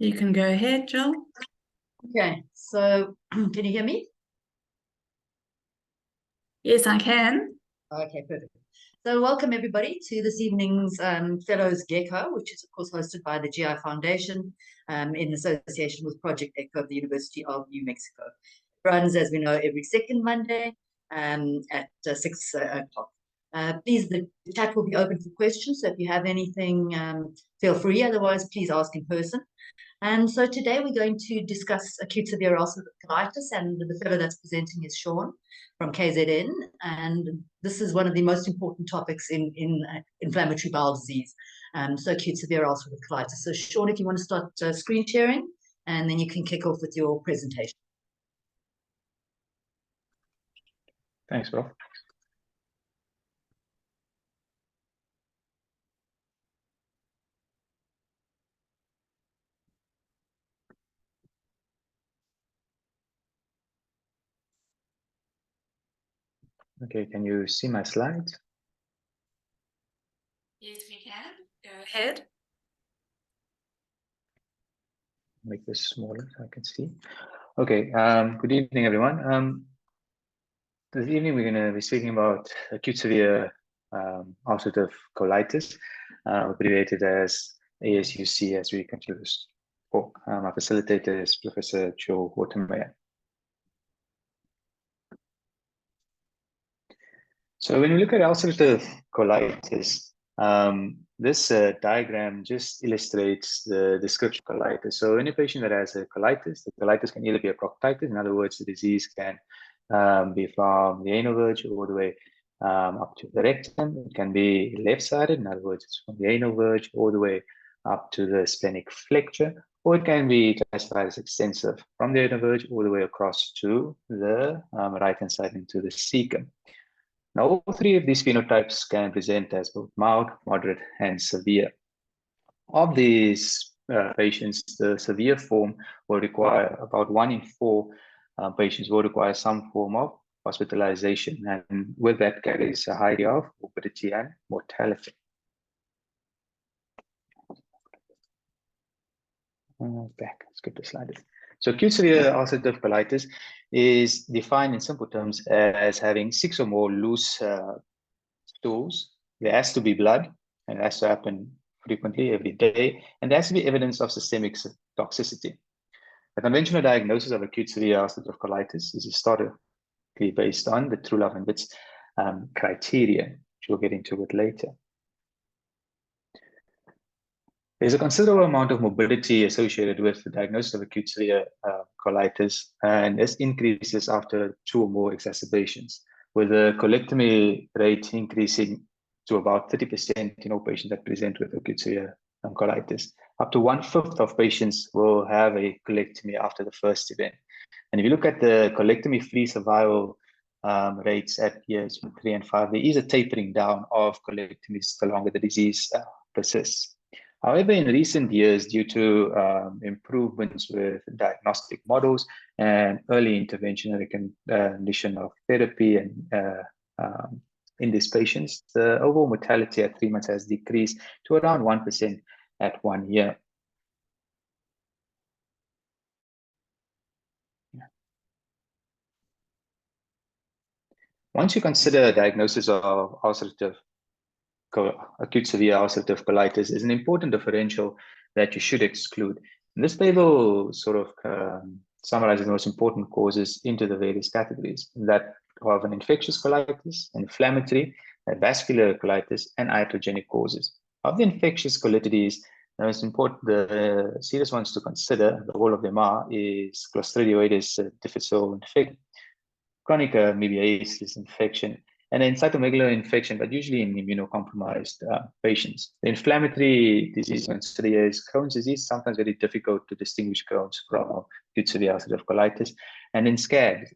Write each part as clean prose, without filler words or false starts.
You can go ahead, Jill. Okay, so can you hear me? Yes, I can. Okay, perfect. So welcome everybody to this evening's Fellows Gecko, which is of course hosted by the GI Foundation in association with Project Echo of the University of New Mexico. It runs, as we know, every second Monday at 6 o'clock. Please, the chat will be open for questions, so if you have anything, feel free. Otherwise, please ask in person. And so today we're going to discuss acute severe ulcerative colitis, and the fellow that's presenting is Shaun from KZN. And this is one of the most important topics in inflammatory bowel disease, so acute severe ulcerative colitis. So Shaun, if you want to start screen sharing, and then you can kick off with your presentation. Thanks, Bro. Okay, can you see my slides? Yes, we can. Go ahead. Make this smaller so I can see. Okay, good evening, everyone. This evening we're going to be speaking about acute severe ulcerative colitis, abbreviated as ASUC, as we continue to talk. Our facilitator is Professor Joe Watermeyer. So when we look at ulcerative colitis, this diagram just illustrates the description of colitis. So any patient that has a colitis, the colitis can either be a proctitis, in other words, the disease can be from the anal verge all the way up to the rectum. It can be left-sided, in other words, it's from the anal verge all the way up to the splenic flexure, or it can be classified as extensive from the anal verge all the way across to the right-hand side into the cecum. Now, all three of these phenotypes can present as both mild, moderate, and severe. Of these patients, the severe form will require about 1 in 4 patients will require some form of hospitalization, and with that carries a high degree of morbidity and mortality. Back, skip the slide. So acute severe ulcerative colitis is defined in simple terms as having 6 or more loose stools. There has to be blood, and it has to happen frequently every day, and there has to be evidence of systemic toxicity. The conventional diagnosis of acute severe ulcerative colitis is historically based on the Truelove and Witts criteria, which we'll get into it later. There's a considerable amount of morbidity associated with the diagnosis of acute severe colitis, and this increases after 2 or more exacerbations, with the colectomy rate increasing to about 30% in all patients that present with acute severe colitis. Up to 1/5 of patients will have a colectomy after the first event. And if you look at the colectomy-free survival rates at years 3 and 5, there is a tapering down of colectomies the longer the disease persists. However, in recent years, due to improvements with diagnostic models and early intervention and recognition of therapy and in these patients, the overall mortality at 3 months has decreased to around 1% at 1 year. Once you consider diagnosis of acute severe ulcerative colitis, is an important differential that you should exclude. And this table sort of summarizes the most important causes into the various categories that of an infectious colitis, inflammatory, vascular colitis, and iatrogenic causes. Of the infectious colitides, the most important, the serious ones to consider, the whole of them are, is Clostridioides difficile infection, chronic amoebiasis infection, and then cytomegalo infection, but usually in immunocompromised patients. The inflammatory disease considered is Crohn's disease, sometimes very difficult to distinguish Crohn's from acute severe ulcerative colitis. And in SCAD,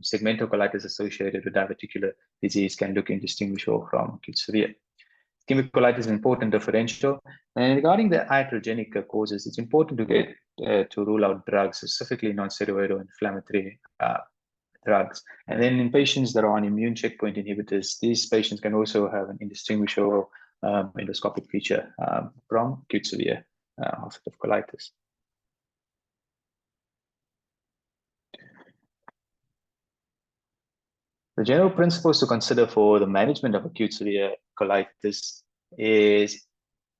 segmental colitis associated with diverticular disease can look indistinguishable from acute severe. Ischemic colitis is an important differential. And regarding the iatrogenic causes, it's important to get to rule out drugs, specifically non-steroidal inflammatory drugs. And then in patients that are on immune checkpoint inhibitors, these patients can also have an indistinguishable endoscopic feature from acute severe ulcerative colitis. The general principles to consider for the management of acute severe colitis is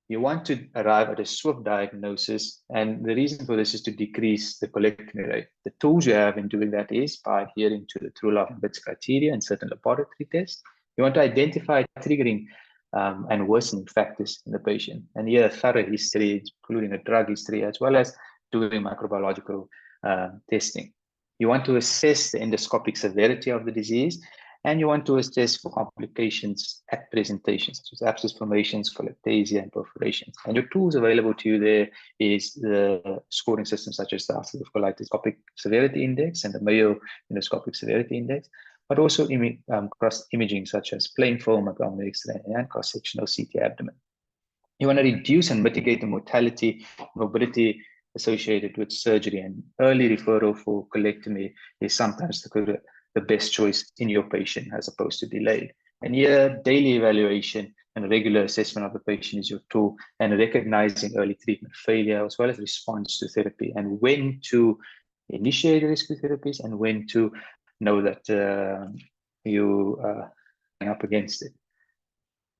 you want to arrive at a swift diagnosis, and the reason for this is to decrease the colectomy rate. The tools you have in doing that is by adhering to the Truelove and Witts criteria and certain laboratory tests. You want to identify triggering and worsening factors in the patient, and here a thorough history, including a drug history, as well as doing microbiological testing. You want to assess the endoscopic severity of the disease, and you want to assess for complications at presentation, such as abscess formations, cholestasia, and perforations. And your tools available to you there is the scoring system, such as the ulcerative colitis endoscopic severity index and the Mayo endoscopic severity index, but also cross imaging, such as plain film, abdominal X-ray, and cross-sectional CT abdomen. You want to reduce and mitigate the mortality, morbidity associated with surgery, and early referral for colectomy is sometimes the best choice in your patient as opposed to delayed. And here, daily evaluation and regular assessment of the patient is your tool, and recognizing early treatment failure as well as response to therapy, and when to initiate rescue therapies and when to know that you are up against it.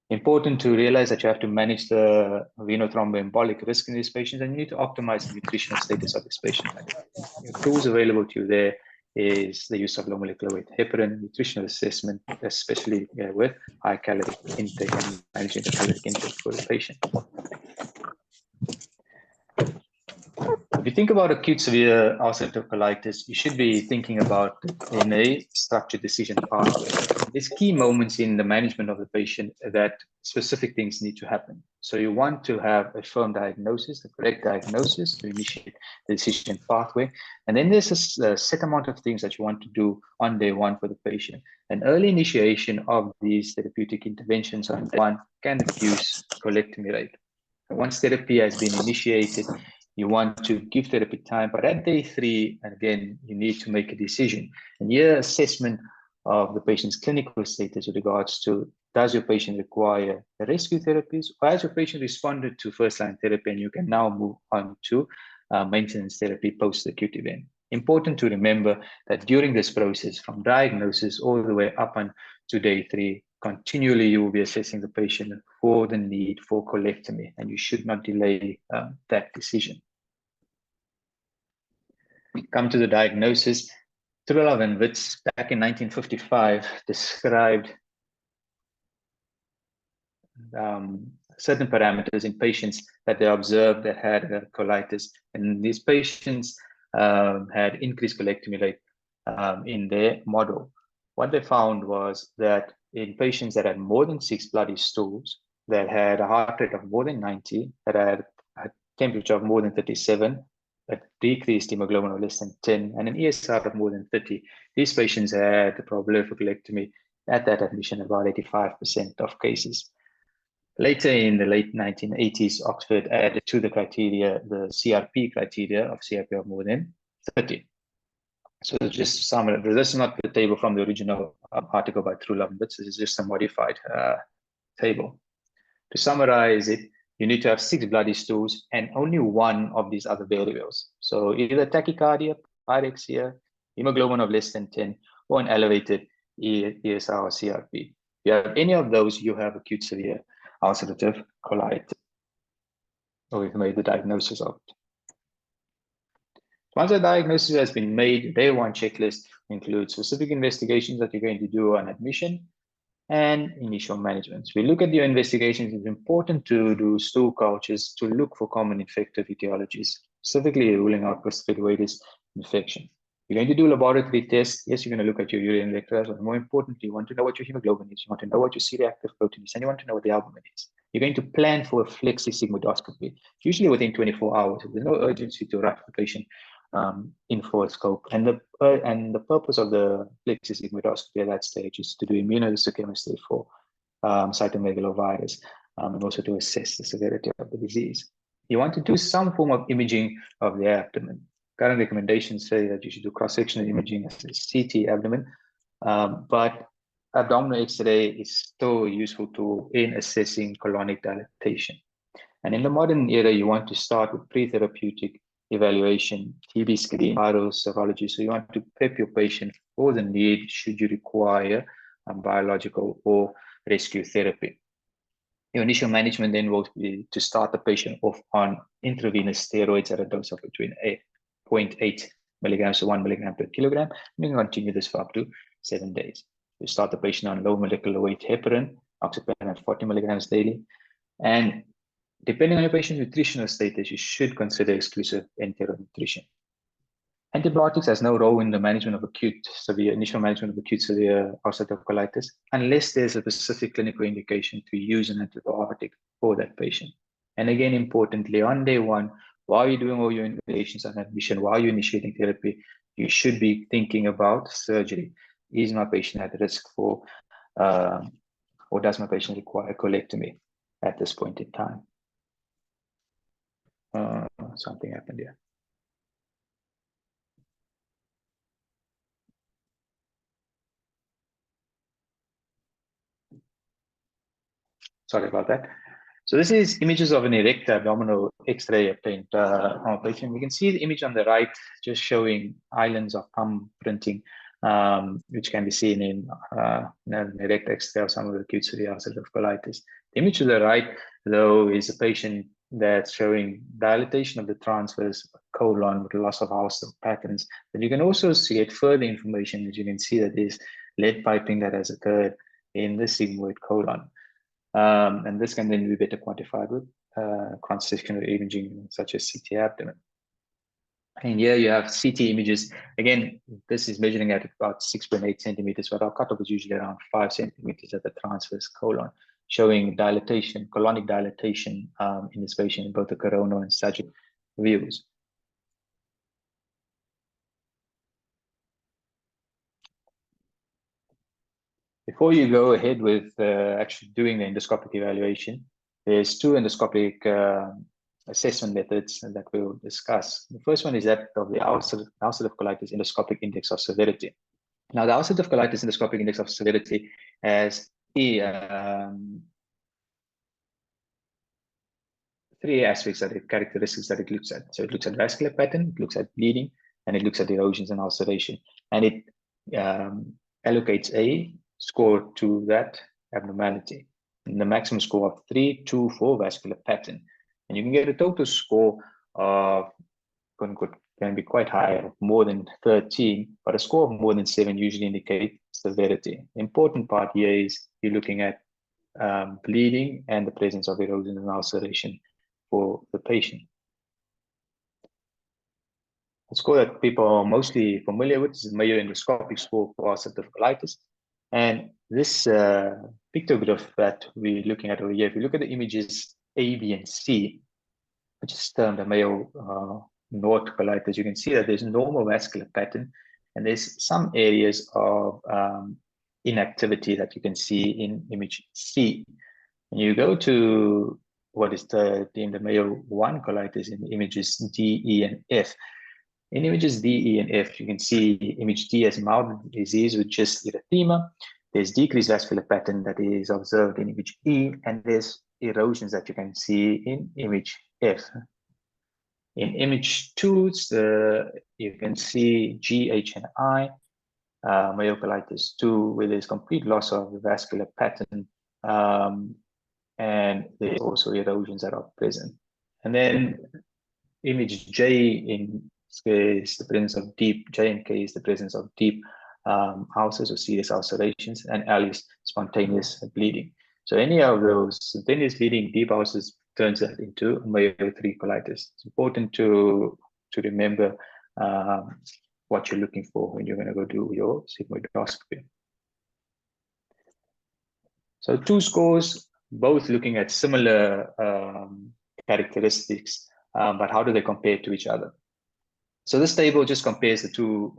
Important to realize that you have to manage the venothromboembolic risk in these patients, and you need to optimize the nutritional status of this patient. Your tools available to you there is the use of low molecular weight heparin, nutritional assessment, especially with high caloric intake and managing the caloric intake for the patient. If you think about acute severe ulcerative colitis, you should be thinking about in a structured decision pathway. There's key moments in the management of the patient that specific things need to happen. So you want to have a firm diagnosis, the correct diagnosis to initiate the decision pathway. And then there's a set amount of things that you want to do on day one for the patient. An early initiation of these therapeutic interventions on day one can reduce colectomy rate. Once therapy has been initiated, you want to give therapy time, but at day 3, again, you need to make a decision. And here, assessment of the patient's clinical status with regards to, does your patient require rescue therapies, or has your patient responded to first-line therapy and you can now move on to maintenance therapy post-acute event. Important to remember that during this process, from diagnosis all the way up on to day 3, continually you will be assessing the patient for the need for colectomy, and you should not delay that decision. Come to the diagnosis. Truelove and Witts back in 1955 described certain parameters in patients that they observed that had colitis, and these patients had increased colectomy rate in their model. What they found was that in patients that had more than 6 bloody stools, that had a heart rate of more than 90, that had a temperature of more than 37, a decreased hemoglobin of less than 10, and an ESR of more than 30, these patients had a probability for colectomy at that admission about 85% of cases. Later in the late 1980s, Oxford added to the criteria the CRP criteria of CRP of more than 30. So just some, this is not the table from the original article by Truelove and Witts. This is just a modified table. To summarize it, you need to have 6 bloody stools and only one of these other variables. So either tachycardia, pyrexia, hemoglobin of less than 10, or an elevated ESR or CRP. If you have any of those, you have acute severe ulcerative colitis, or we've made the diagnosis of it. Once a diagnosis has been made, day 1 checklist includes specific investigations that you're going to do on admission and initial management. So we look at your investigations. It's important to do stool cultures to look for common infective etiologies, specifically ruling out Clostridium viridis infection. You're going to do laboratory tests. Yes, you're going to look at your urine electrolytes, but more importantly, you want to know what your hemoglobin is. You want to know what your C-reactive protein is, and you want to know what the albumin is. You're going to plan for a flexi-sigmoidoscopy, usually within 24 hours. There's no urgency to rush the patient in for a scope. And the purpose of the flexi-sigmoidoscopy at that stage is to do immunohistochemistry for cytomegalovirus, and also to assess the severity of the disease. You want to do some form of imaging of the abdomen. Current recommendations say that you should do cross-sectional imaging as a CT abdomen, but abdominal X-ray is still a useful tool in assessing colonic dilatation. And in the modern era, you want to start with pre-therapeutic evaluation, TB screen, viral serology. So you want to prep your patient for the need should you require biological or rescue therapy. Your initial management then will be to start the patient off on intravenous steroids at a dose of between 0.8 milligrams to 1 milligram per kilogram. And you can continue this for up to 7 days. You start the patient on low molecular weight heparin, oxypattin at 40 milligrams daily. And depending on your patient's nutritional status, you should consider exclusive enteral nutrition. Antibiotics has no role in the management of initial management of acute severe ulcerative colitis, unless there's a specific clinical indication to use an antibiotic for that patient. And again, importantly, on day one, while you're doing all your investigations on admission, while you're initiating therapy, you should be thinking about surgery. Is my patient at risk for, or does my patient require colectomy at this point in time? Something happened here. Sorry about that. So this is images of an erect abdominal X-ray obtained on a patient. We can see the image on the right just showing islands of thumb printing, which can be seen in an erect X-ray of some of the acute severe ulcerative colitis. The image to the right, though, is a patient that's showing dilatation of the transverse colon with loss of ulcer patterns. But you can also see further information, as you can see that there's lead piping that has occurred in the sigmoid colon. And this can then be better quantified with cross-sectional imaging such as CT abdomen. And here you have CT images. Again, this is measuring at about 6.8 centimeters, but our cutoff is usually around 5 centimeters at the transverse colon, showing dilatation, colonic dilatation in this patient in both the coronal and sagittal views. Before you go ahead with actually doing the endoscopic evaluation, there's two endoscopic assessment methods that we'll discuss. The first one is that of the ulcerative colitis endoscopic index of severity. Now, the ulcerative colitis endoscopic index of severity has three aspects that characteristics that it looks at. So it looks at vascular pattern, it looks at bleeding, and it looks at erosions and ulceration. And it allocates a score to that abnormality. And the maximum score of 3, 2, 4 vascular pattern. And you can get a total score of, can be quite high, more than 13, but a score of more than 7 usually indicates severity. The important part here is you're looking at bleeding and the presence of erosion and ulceration for the patient. A score that people are mostly familiar with is the Mayo endoscopic score for ulcerative colitis. And this pictograph that we're looking at over here, if you look at the images A, B, and C, which is termed the Mayo North colitis, you can see that there's normal vascular pattern, and there's some areas of inactivity that you can see in image C. And you go to what is deemed the Mayo 1 colitis in images D, E, and F. In images D, E, and F, you can see image D as mild disease with just erythema. There's decreased vascular pattern that is observed in image E, and there's erosions that you can see in image F. In image 2, you can see G, H, and I, Mayo colitis 2, where there's complete loss of the vascular pattern, and there's also erosions that are present. And then image J in is the presence of deep, J and K is the presence of deep ulcers or serious ulcerations, and L is spontaneous bleeding. So any of those spontaneous bleeding, deep ulcers turns that into Mayo 3 colitis. It's important to remember what you're looking for when you're going to go do your sigmoidoscopy. So two scores, both looking at similar characteristics, but how do they compare to each other? So this table just compares the two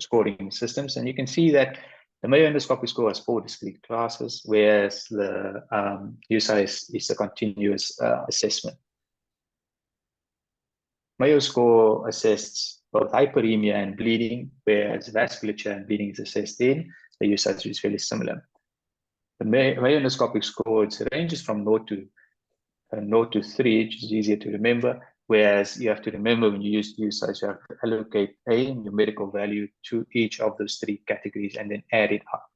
scoring systems, and you can see that the Mayo endoscopic score has 4 discrete classes, whereas the USI is a continuous assessment. Mayo score assesses both hyperemia and bleeding, whereas vasculature and bleeding is assessed in the USI, which is fairly similar. The Mayo endoscopic score ranges from 0 to 3, which is easier to remember. Whereas you have to remember when you use USI, you have to allocate a numerical value to each of those 3 categories and then add it up.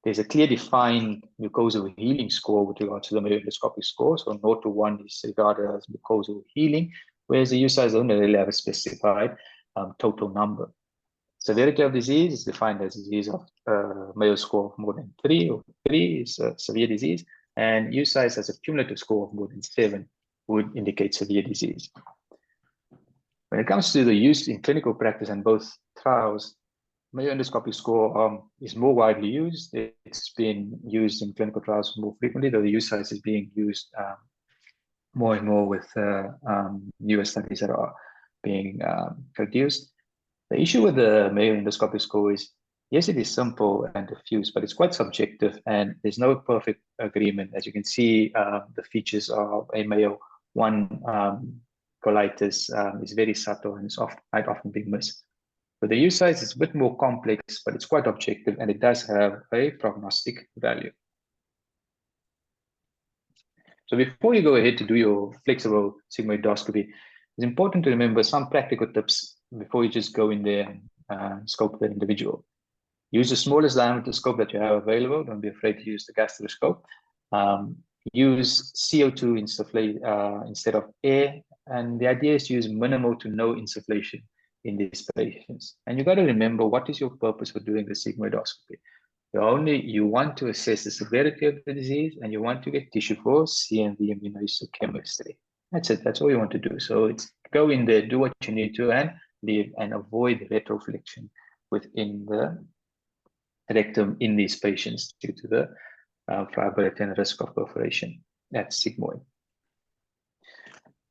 there's a clear defined mucosal healing score with regard to the Mayo endoscopic score. So 0 to 1 is regarded as mucosal healing, whereas the USIs don't really have a specified total number. Severity of disease is defined as disease of Mayo score of more than 3, or 3 is a severe disease, and USIs as a cumulative score of more than 7 would indicate severe disease. When it comes to the use in clinical practice and both trials, Mayo endoscopic score is more widely used. It's been used in clinical trials more frequently, though the use size is being used more and more with newer studies that are being produced. The issue with the Mayo endoscopic score is, yes, it is simple and diffuse, but it's quite subjective, and there's no perfect agreement. As you can see, the features of a Mayo 1 colitis is very subtle and might often be missed. But the use size is a bit more complex, but it's quite objective, and it does have a prognostic value. So before you go ahead to do your flexible sigmoidoscopy, it's important to remember some practical tips before you just go in there and scope the individual. Use the smallest diameter scope that you have available. Don't be afraid to use the gastroscope. Use CO2 instead of air, and the idea is to use minimal to no insufflation in these patients. And you got to remember, what is your purpose for doing the sigmoidoscopy? You want to assess the severity of the disease, and you want to get tissue for CNV immunohistochemistry. That's it. That's all you want to do. So it's go in there, do what you need to, and leave, and avoid retroflexion within the rectum in these patients due to the friability and risk of perforation at sigmoid.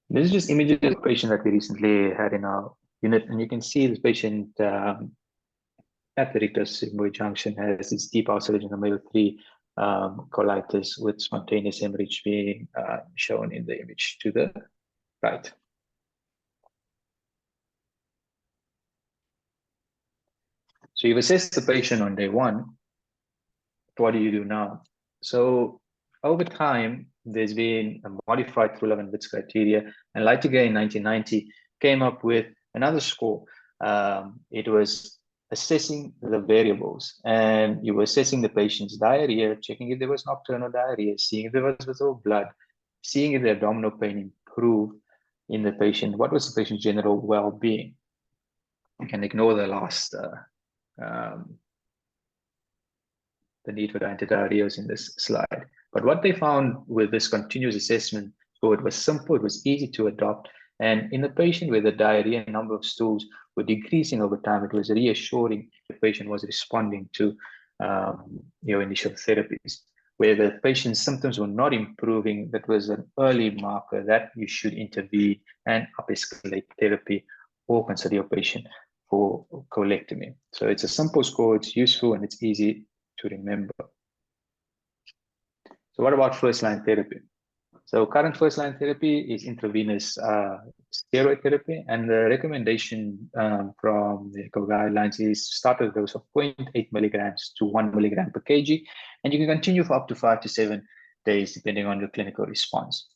This is just images of a patient that we recently had in our unit, and you can see this patient at the rectus-sigmoid junction has this deep ulceration of Mayo 3 colitis with spontaneous hemorrhage being shown in the image to the right. So you've assessed the patient on day 1. What do you do now? So over time, there's been a modified Trulove-Witz criteria, and Leitiger in 1990 came up with another score. It was assessing the variables, and you were assessing the patient's diarrhea, checking if there was nocturnal diarrhea, seeing if there was withdrawal blood, seeing if the abdominal pain improved in the patient, what was the patient's general well-being. You can ignore the last, the need for the antidiarrheals in this slide. But what they found with this continuous assessment, so it was simple, it was easy to adopt, and in the patient where the diarrhea and number of stools were decreasing over time, it was reassuring the patient was responding to your initial therapies. Where the patient's symptoms were not improving, that was an early marker that you should intervene and up-escalate therapy or consider your patient for colectomy. So it's a simple score, it's useful, and it's easy to remember. So what about first-line therapy? So current first-line therapy is intravenous steroid therapy, and the recommendation from the ECHO guidelines is start with a dose of 0.8 milligrams to 1 milligram per kg, and you can continue for up to 5 to 7 days depending on your clinical response.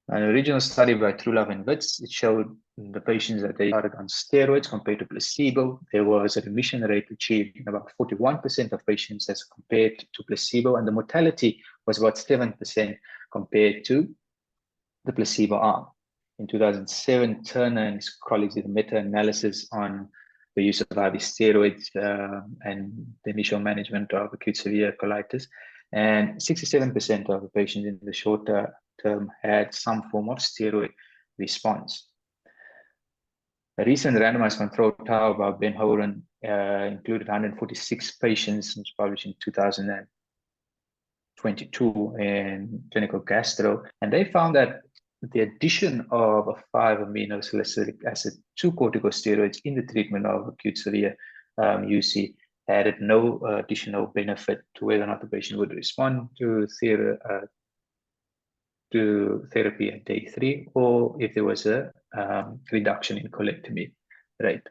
An original study by Trulove-Witz, it showed the patients that they started on steroids compared to placebo, there was a remission rate achieved in about 41% of patients as compared to placebo, and the mortality was about 7% compared to the placebo arm. In 2007, Turner and his colleagues did a meta-analysis on the use of IV steroids and the initial management of acute severe colitis, and 67% of the patients in the shorter term had some form of steroid response. A recent randomized controlled trial by Ben Horan included 146 patients, and was published in 2022 in Clinical Gastro, and they found that the addition of a 5-amino salicylic acid to corticosteroids in the treatment of acute severe UC added no additional benefit to whether or not the patient would respond to therapy at day 3, or if there was a reduction in colectomy rate.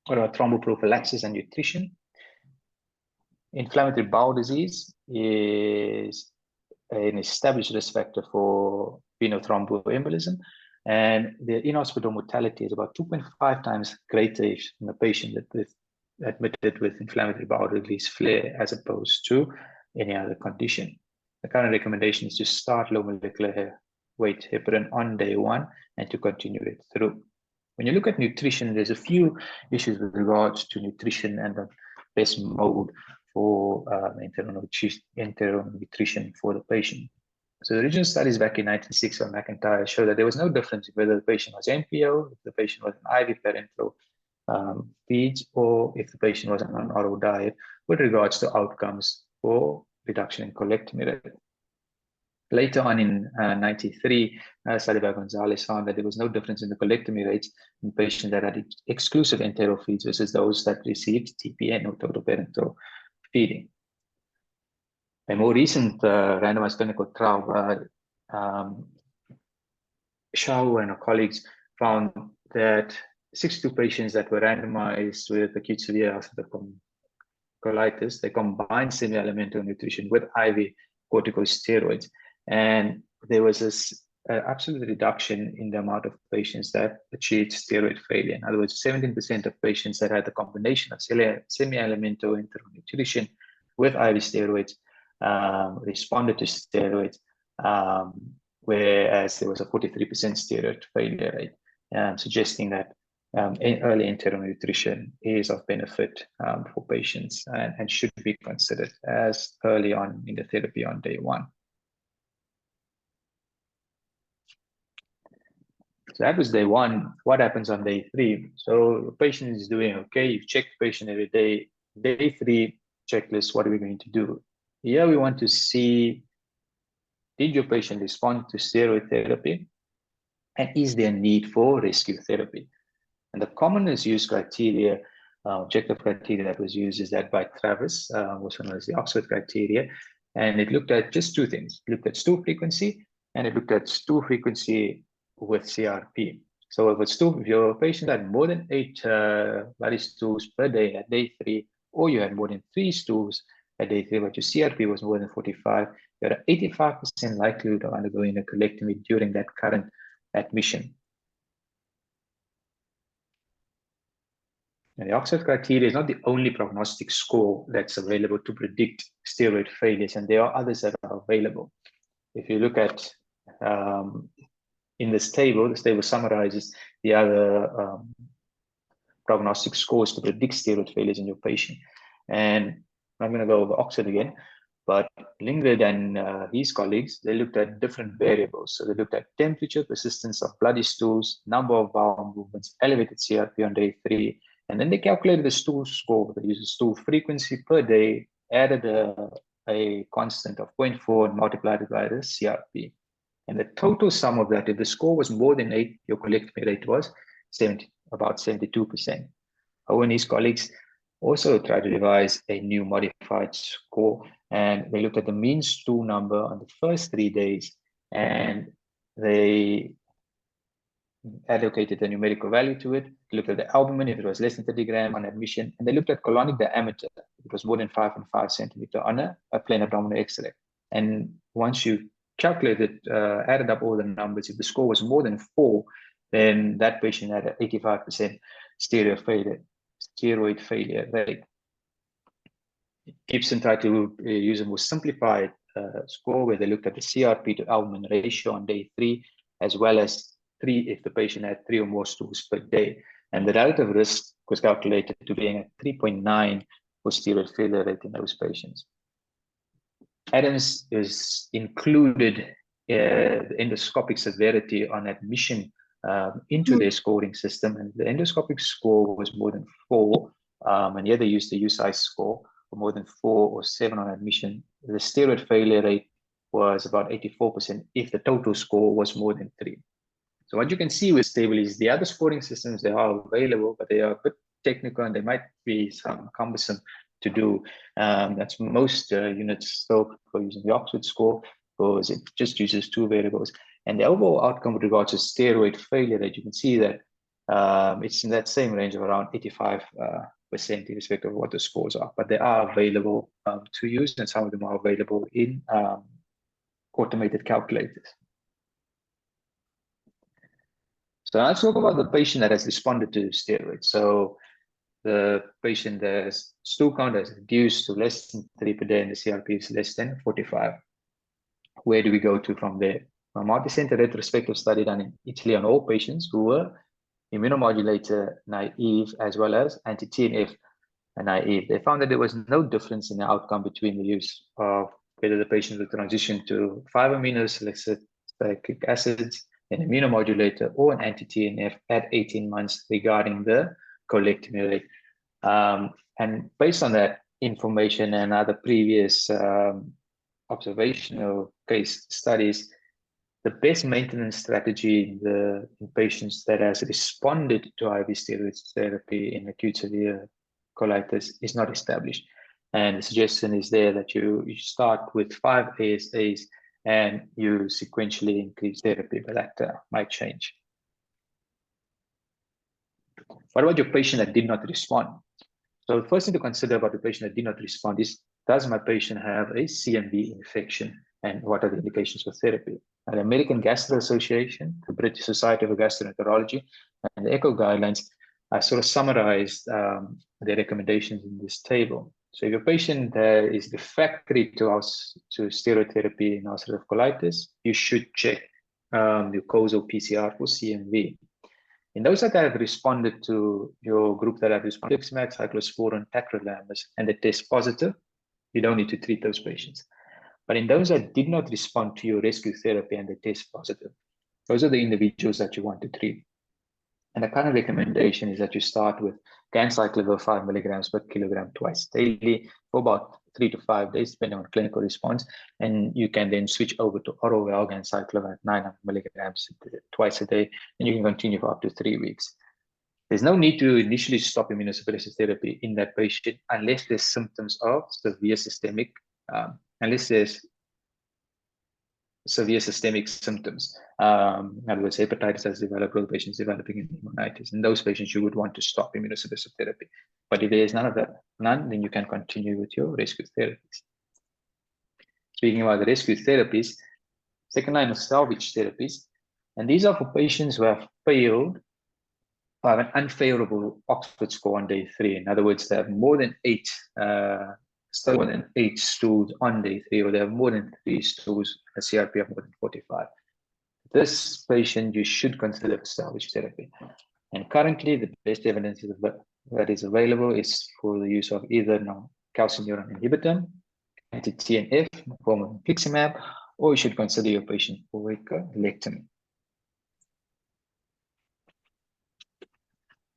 What about thromboprophylaxis and nutrition? Inflammatory bowel disease is an established risk factor for venous thromboembolism, and the in-hospital mortality is about 2.5 times greater in a patient with admitted with inflammatory bowel release flare as opposed to any other condition. The current recommendation is to start low molecular weight heparin on day 1 and to continue it through. When you look at nutrition, there's a few issues with regards to nutrition and the best mode for enteral nutrition for the patient. So the original studies back in 1960 on McIntyre showed that there was no difference whether the patient was NPO, if the patient was an IV parenteral feeds, or if the patient was on an oral diet with regards to outcomes for reduction in colectomy rate. Later on in 93, a study by Gonzalez found that there was no difference in the colectomy rates in patients that had exclusive enteral feeds versus those that received TPN or total parenteral feeding. A more recent randomized clinical trial by Shaun and her colleagues found that 62 patients that were randomized with acute severe ulcerative colitis, they combined semi-alimental nutrition with IV corticosteroids. And there was this absolute reduction in the amount of patients that achieved steroid failure. In other words, 17% of patients that had the combination of semi-alimental enteral nutrition with IV steroids responded to steroids, whereas there was a 43% steroid failure rate, suggesting that early enteral nutrition is of benefit for patients and should be considered as early on in the therapy on day 1. So that was day 1. What happens on day 3? So the patient is doing okay. You've checked the patient every day. Day 3 checklist, what are we going to do? Here we want to see, did your patient respond to steroid therapy? And is there a need for rescue therapy? And the commonest used criteria, objective criteria that was used is that by Travis, also known as the Oxford criteria. And it looked at just 2 things. It looked at stool frequency, and it looked at stool frequency with CRP. So if your patient had more than 8 bloody stools per day at day 3, or you had more than 3 stools at day 3, but your CRP was more than 45, you had an 85% likelihood of undergoing a colectomy during that current admission. And the Oxford criteria is not the only prognostic score that's available to predict steroid failures, and there are others that are available. If you look at in this table summarizes the other prognostic scores to predict steroid failures in your patient. And I'm going to go over Oxford again, but Lingard and his colleagues, they looked at different variables. So they looked at temperature, persistence of bloody stools, number of bowel movements, elevated CRP on day 3, and then they calculated the stool score. They used the stool frequency per day, added a constant of 0.4 and multiplied it by the CRP. And the total sum of that, if the score was more than 8, your colectomy rate was about 72%. Owen and his colleagues also tried to devise a new modified score, and they looked at the mean stool number on the first 3 days, and they allocated a numerical value to it. They looked at the albumin if it was less than 30 grams on admission, and they looked at colonic diameter if it was more than 5.5 centimeter on a plain abdominal X-ray. And once you calculated, added up all the numbers, if the score was more than 4, then that patient had an 85% steroid failure rate. Gibson tried to use a more simplified score where they looked at the CRP to albumin ratio on day 3, as well as 3 if the patient had 3 or more stools per day. And the relative risk was calculated to being at 3.9 for steroid failure rate in those patients. Adams is included the endoscopic severity on admission into their scoring system, and the endoscopic score was more than 4, and here they used the USI score for more than 4 or 7 on admission. The steroid failure rate was about 84% if the total score was more than 3. So what you can see with table is the other scoring systems, they are available, but they are a bit technical and they might be some cumbersome to do. That's most units still for using the Oxford score, because it just uses 2 variables. And the overall outcome with regards to steroid failure rate, you can see that it's in that same range of around 85% irrespective of what the scores are. But they are available to use, and some of them are available in automated calculators. So let's talk about the patient that has responded to steroids. So the patient has stool count has reduced to less than 3 per day and the CRP is less than 45. Where do we go to from there? A multi-center retrospective study done in Italy on all patients who were immunomodulator naive as well as anti-TNF naive. They found that there was no difference in the outcome between the use of whether the patient would transition to 5-aminosalicylic acids, an immunomodulator, or an anti-TNF at 18 months regarding the colectomy rate. And based on that information and other previous observational case studies, the best maintenance strategy in patients that has responded to IV steroid therapy in acute severe colitis is not established. And the suggestion is there that you start with 5 ASAs and you sequentially increase therapy, but that might change. What about your patient that did not respond? So the first thing to consider about the patient that did not respond is, does my patient have a CMV infection? And what are the indications for therapy? And the American Gastro Association, the British Society of Gastroenterology, and the ECHO guidelines, I sort of summarized the recommendations in this table. So if your patient is refractory to steroid therapy in ulcerative colitis, you should check the causal PCR for CMV. In those that have responded to your group that have responded to infliximab, cyclosporin, tacrolimus, and they test positive, you don't need to treat those patients. But in those that did not respond to your rescue therapy and they test positive, those are the individuals that you want to treat. And the current recommendation is that you start with ganciclovir 5 milligrams per kilogram twice daily for about 3 to 5 days, depending on clinical response. And you can then switch over to oral valganciclovir at 900 milligrams twice a day, and you can continue for up to 3 weeks. There's no need to initially stop immunosuppressive therapy in that patient unless there's symptoms of severe systemic, severe systemic symptoms. In other words, hepatitis has developed, or the patient's developing pneumonitis. In those patients, you would want to stop immunosuppressive therapy. But if there is none of that, then you can continue with your rescue therapies. Speaking about the rescue therapies, second line of salvage therapies, and these are for patients who have failed, have an unfavorable Oxford score on day 3. In other words, they have more than 8 stools on day 3, or they have more than 3 stools, a CRP of more than 45. This patient you should consider salvage therapy. And currently, the best evidence that is available is for the use of either calcineurin inhibitor, anti-TNF in the form of infliximab, or you should consider your patient for a colectomy.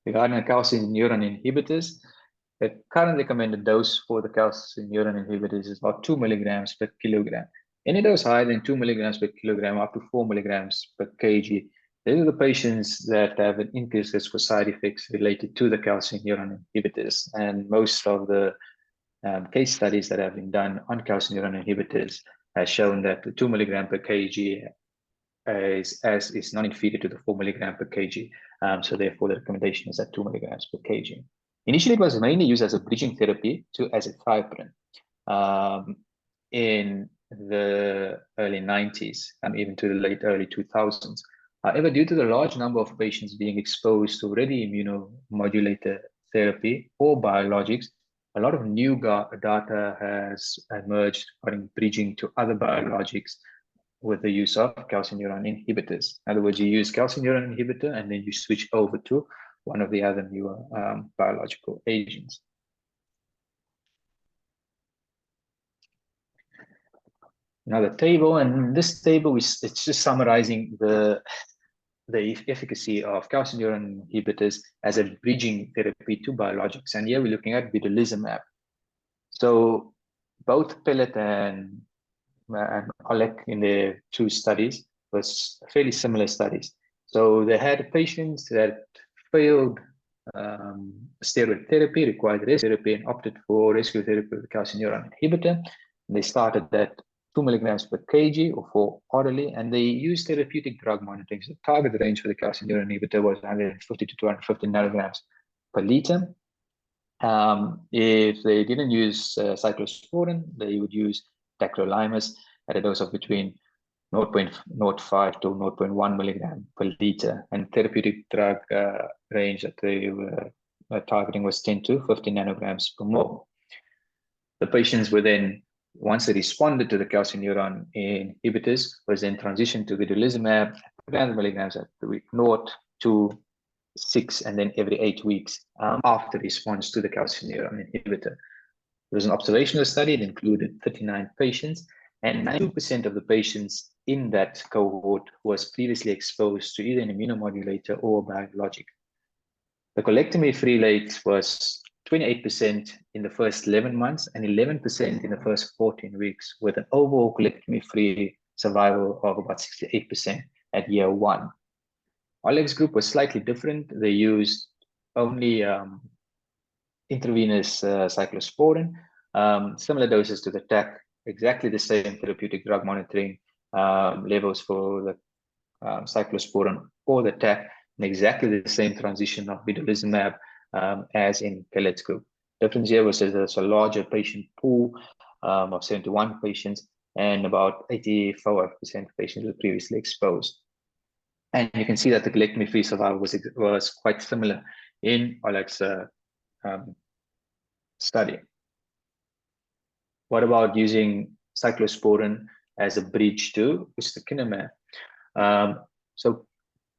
Regarding the calcineurin inhibitors, the current recommended dose for the calcineurin inhibitors is about 2 milligrams per kilogram. Any dose higher than 2 milligrams per kilogram up to 4 milligrams per kg. These are the patients that have an increased risk for side effects related to the calcineurin inhibitors. And most of the case studies that have been done on calcineurin inhibitors has shown that the 2 milligram per kg is non-inferior to the 4 milligram per kg. So therefore, the recommendation is at 2 milligrams per kg. Initially, it was mainly used as a bridging therapy to azathioprine in the early 90s and even to the late early 2000s. However, due to the large number of patients being exposed to already immunomodulator therapy or biologics, a lot of new data has emerged regarding bridging to other biologics with the use of calcineurin inhibitors. In other words, you use calcineurin inhibitor and then you switch over to one of the other newer biological agents. Another table, and this table it's just summarizing the efficacy of calcineurin inhibitors as a bridging therapy to biologics. And here we're looking at vedolizumab. So both Pellet and Oleg in their 2 studies was fairly similar studies. So they had patients that failed steroid therapy, required rescue therapy, and opted for rescue therapy with calcineurin inhibitor. And they started that 2 milligrams per kg or for orally, and they used therapeutic drug monitoring. So the target range for the calcineurin inhibitor was 150 to 250 milligrams per liter. If they didn't use cyclosporin, they would use tacrolimus at a dose of between 0.05 to 0.1 milligram per liter, and therapeutic drug range that they were targeting was 10 to 15 nanograms per mole. The patients were then, once they responded to the calcineurin inhibitors, was then transitioned to vedolizumab, 300 milligrams at the week 0 to 6, and then every 8 weeks after response to the calcineurin inhibitor. It was an observational study. It included 39 patients, and 92% of the patients in that cohort was previously exposed to either an immunomodulator or a biologic. The colectomy-free rate was 28% in the first 11 months and 11% in the first 14 weeks, with an overall colectomy-free survival of about 68% at year 1. Oleg's group was slightly different. They used only intravenous cyclosporin, similar doses to the TAC, exactly the same therapeutic drug monitoring levels for the cyclosporin or the TAC, and exactly the same transition of vedolizumab as in Kellett's group. Difference here was that there's a larger patient pool of 71 patients, and about 84% of patients were previously exposed. And you can see that the colectomy-free survival was quite similar in Oleg's study. What about using cyclosporin as a bridge to ustekinumab? So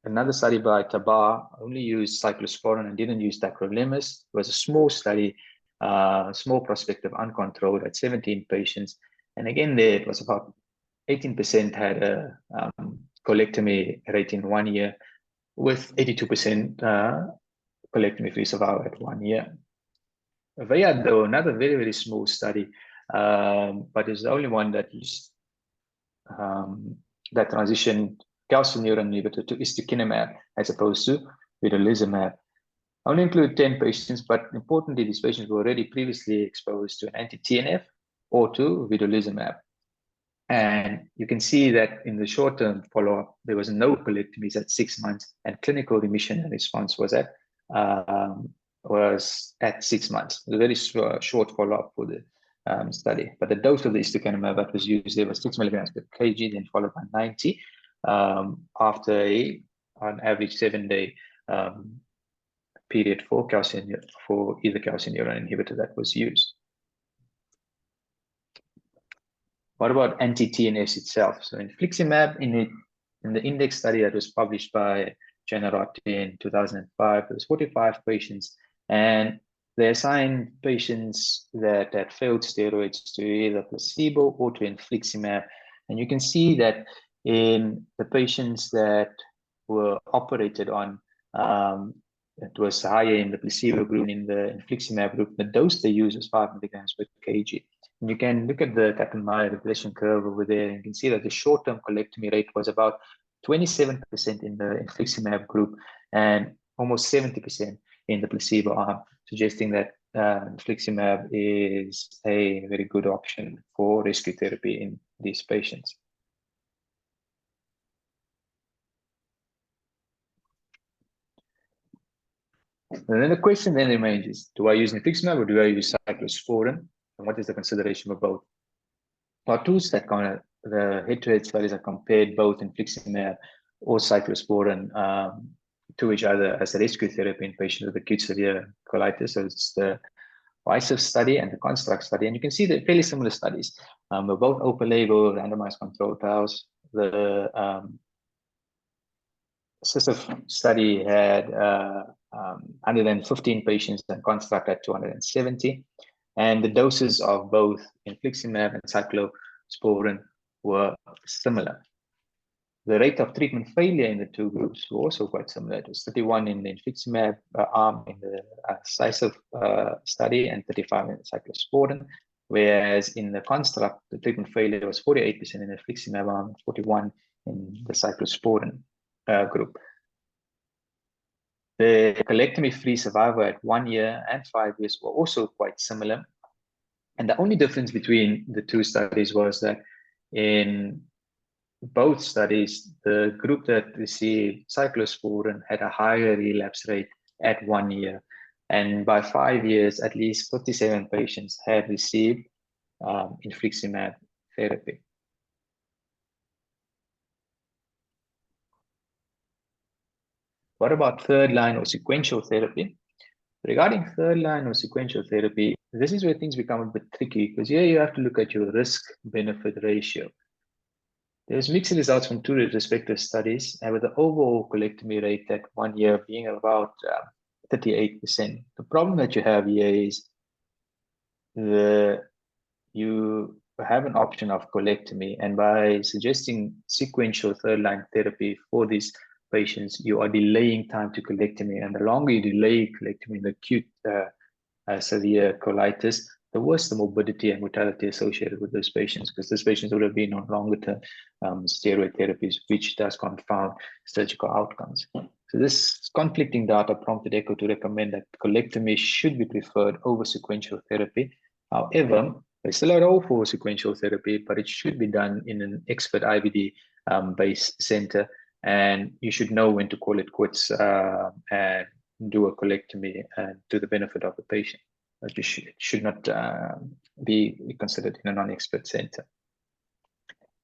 another study by Tabar only used cyclosporin and didn't use tacrolimus. It was a small study, small prospective, uncontrolled at 17 patients. And again, there it was about 18% had a colectomy rate in 1 year, with 82% colectomy-free survival at 1 year. Vayad, though, another very, very small study, but it's the only one that used that transitioned calcineurin inhibitor to ustekinumab as opposed to vedolizumab. Only include 10 patients, but importantly, these patients were already previously exposed to an anti-TNF or to vedolizumab. And you can see that in the short-term follow-up, there was no colectomies at 6 months, and clinical remission and response was at 6 months. A very short follow-up for the study. But the dose of the ustekinumab that was used there was 6 milligrams per kg, then followed by 90 after an average 7-day period for either calcineurin inhibitor that was used. What about anti-TNFs itself? So infliximab in the index study that was published by Generati in 2005, there was 45 patients, and they assigned patients that had failed steroids to either placebo or to infliximab. And you can see that in the patients that were operated on, it was higher in the placebo group. In the infliximab group, the dose they used was 5 milligrams per kg. And you can look at the Kaplan-Meier regression curve over there, and you can see that the short-term colectomy rate was about 27% in the infliximab group and almost 70% in the placebo arm, suggesting that infliximab is a very good option for rescue therapy in these patients. And then the question then remains is, do I use infliximab or do I use cyclosporin? And what is the consideration of both? Cartoons that kind of the head-to-head studies that compared both infliximab or cyclosporin to each other as a rescue therapy in patients with acute severe colitis. So it's the ISIF study and the Construct study. And you can see they're fairly similar studies. They're both open label, randomized controlled trials. The SISIF study had 115 patients and Construct at 270. And the doses of both infliximab and cyclosporin were similar. The rate of treatment failure in the two groups were also quite similar. It was 31 in the infliximab arm in the SISIF study and 35 in the cyclosporin, whereas in the Construct, the treatment failure was 48% in the infliximab arm and 41 in the cyclosporin group. The colectomy-free survival at 1 year and 5 years were also quite similar. And the only difference between the two studies was that in both studies, the group that received cyclosporin had a higher relapse rate at 1 year. And by 5 years, at least 57 patients had received infliximab therapy. What about third line or sequential therapy? Regarding third line or sequential therapy, this is where things become a bit tricky because here you have to look at your risk-benefit ratio. There's mixed results from two respective studies, and with the overall colectomy rate at 1 year being about 38%. The problem that you have here is you have an option of colectomy, and by suggesting sequential third line therapy for these patients, you are delaying time to colectomy, and the longer you delay colectomy in the acute severe colitis, the worse the morbidity and mortality associated with those patients, because those patients would have been on longer term steroid therapies, which does confound surgical outcomes. So this conflicting data prompted ECHO to recommend that colectomy should be preferred over sequential therapy. However, there's still a role for sequential therapy, but it should be done in an expert IVD based center, and you should know when to call it quits and do a colectomy to the benefit of the patient. But you should not be considered in a non-expert center.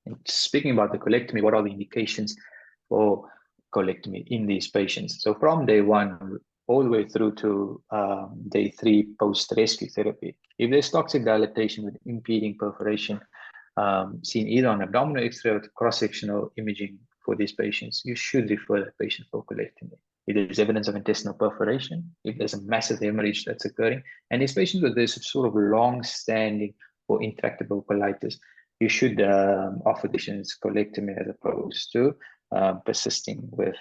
And speaking about the colectomy, what are the indications for colectomy in these patients? So from day 1 all the way through to day 3 post-rescue therapy, if there's toxic dilatation with impeding perforation seen either on abdominal X-ray or cross-sectional imaging for these patients, you should refer the patient for colectomy. If there's evidence of intestinal perforation, if there's a massive hemorrhage that's occurring, and these patients with this sort of long-standing or intractable colitis, you should offer patients colectomy as opposed to persisting with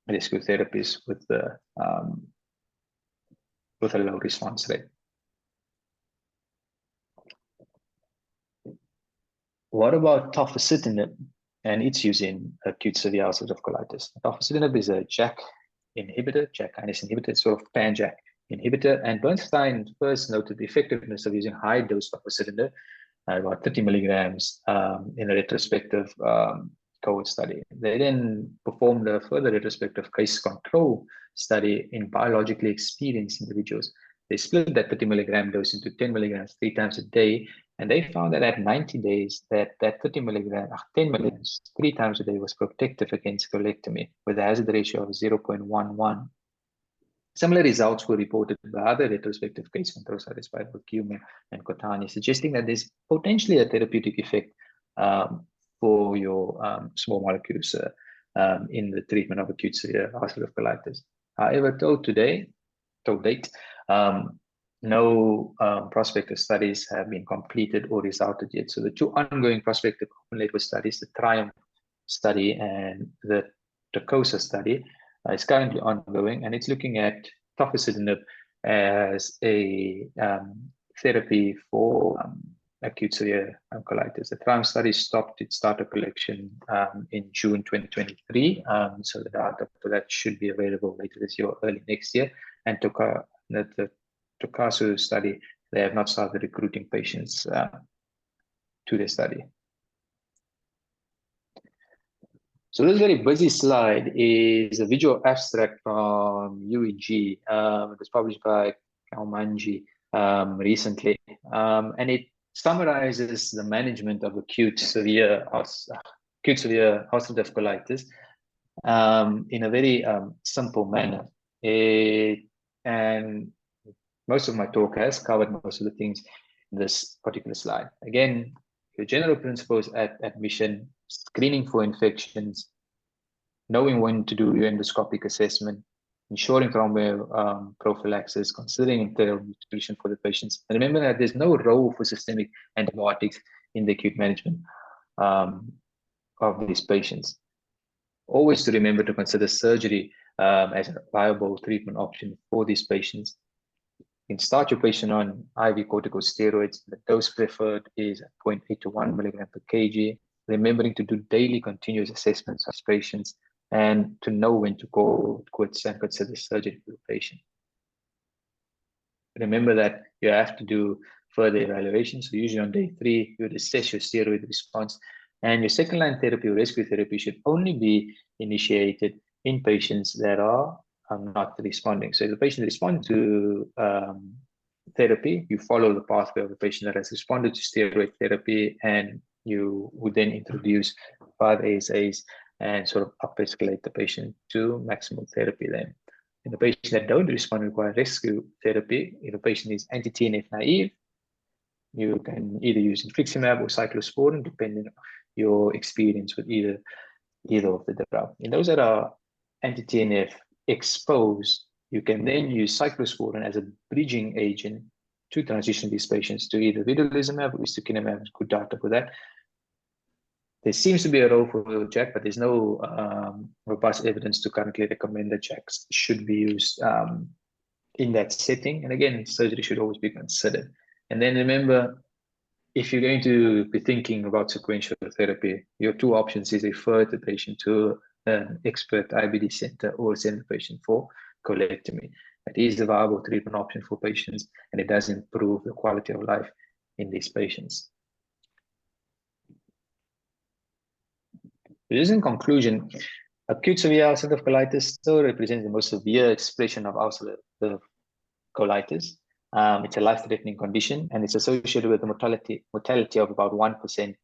rescue therapies with a low response rate. What about tofacitinib and its use in acute severe ulcerative colitis? Tofacitinib is a JAK inhibitor, JAK kinase inhibitor, it's sort of pan-JAK inhibitor, and Bernstein first noted the effectiveness of using high-dose tofacitinib, about 30 milligrams in a retrospective cohort study. They then performed a further retrospective case control study in biologically experienced individuals. They split that 30 milligram dose into 10 milligrams 3 times a day, and they found that at 90 days, that 30 milligram, 10 milligrams 3 times a day was protective against colectomy with a hazard ratio of 0.11. Similar results were reported by other retrospective case control studies by Bakuma and Kotani, suggesting that there's potentially a therapeutic effect for your small molecules in the treatment of acute severe ulcerative colitis. However, to date, no prospective studies have been completed or resulted yet. So the 2 ongoing prospective open-label studies, the TRIUMPH study and the TACOSA study, is currently ongoing, and it's looking at tofacitinib as a therapy for acute severe colitis. The TRIUMPH study stopped its starter collection in June 2023, so the data for that should be available later this year or early next year. And the TACOSA study, they have not started recruiting patients to the study. So this very busy slide is a visual abstract from UEG. It was published by Kalmanji recently, and it summarizes the management of acute severe ulcerative colitis in a very simple manner. And most of my talk has covered most of the things in this particular slide. Again, the general principles at admission: screening for infections, knowing when to do your endoscopic assessment, ensuring thrombo prophylaxis, considering enteral nutrition for the patients. And remember that there's no role for systemic antibiotics in the acute management of these patients. Always to remember to consider surgery as a viable treatment option for these patients. You can start your patient on IV corticosteroids. The dose preferred is 0.8 to 1 milligram per kg. Remembering to do daily continuous assessments of patients and to know when to call quits and consider surgery for the patient. Remember that you have to do further evaluation. So usually on day 3, you would assess your steroid response, and your second line therapy or rescue therapy should only be initiated in patients that are not responding. So if the patient responds to therapy, you follow the pathway of the patient that has responded to steroid therapy, and you would then introduce 5 ASAs and sort of up-escalate the patient to maximal therapy then. In the patient that don't respond, require rescue therapy. If a patient is anti-TNF naive, you can either use infliximab or cyclosporin, depending on your experience with either of the drug. In those that are anti-TNF exposed, you can then use cyclosporin as a bridging agent to transition these patients to either vedolizumab or ustekinumab. Good data for that. There seems to be a role for JAK, but there's no robust evidence to currently recommend that JAKs should be used in that setting. And again, surgery should always be considered. And then remember, if you're going to be thinking about sequential therapy, your two options is refer the patient to an expert IBD center or send the patient for colectomy. That is a viable treatment option for patients, and it does improve the quality of life in these patients. Just in conclusion, acute severe ulcerative colitis still represents the most severe expression of ulcerative colitis. It's a life-threatening condition, and it's associated with a mortality of about 1%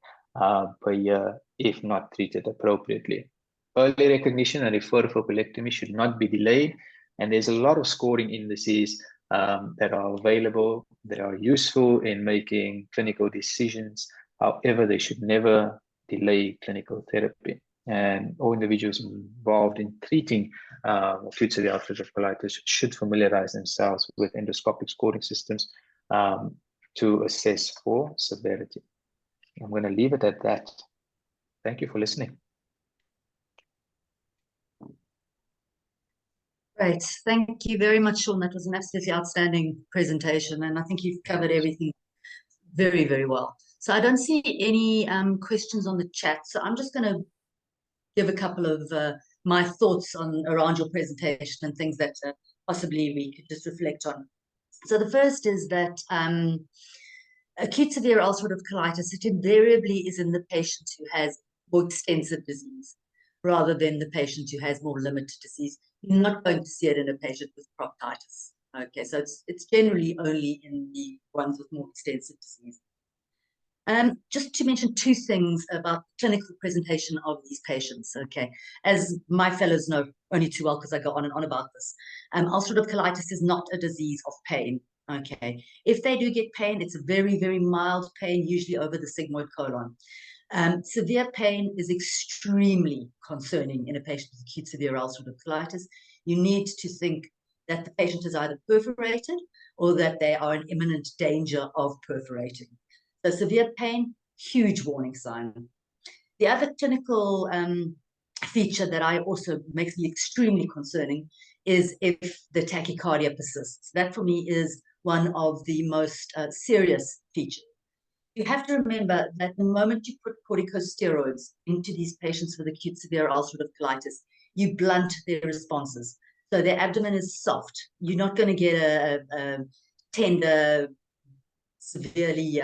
per year if not treated appropriately. Early recognition and referral for colectomy should not be delayed, and there's a lot of scoring indices that are available that are useful in making clinical decisions. However, they should never delay clinical therapy. And all individuals involved in treating acute severe ulcerative colitis should familiarize themselves with endoscopic scoring systems to assess for severity. I'm going to leave it at that. Thank you for listening. Great. Thank you very much, Shaun. That was an absolutely outstanding presentation, and I think you've covered everything very, very well. So I don't see any questions on the chat, so I'm just going to give a couple of my thoughts around your presentation and things that possibly we could just reflect on. So the first is that acute severe ulcerative colitis, it invariably is in the patient who has more extensive disease rather than the patient who has more limited disease. You're not going to see it in a patient with proctitis. Okay, so it's generally only in the ones with more extensive disease. Just to mention two things about clinical presentation of these patients, okay? As my fellows know only too well because I go on and on about this, ulcerative colitis is not a disease of pain, okay? If they do get pain, it's a very, very mild pain, usually over the sigmoid colon. Severe pain is extremely concerning in a patient with acute severe ulcerative colitis. You need to think that the patient is either perforated or that they are in imminent danger of perforating. So severe pain, huge warning sign. The other clinical feature that also makes me extremely concerning is if the tachycardia persists. That for me is one of the most serious features. You have to remember that the moment you put corticosteroids into these patients with acute severe ulcerative colitis, you blunt their responses. So their abdomen is soft. You're not going to get a tender, severely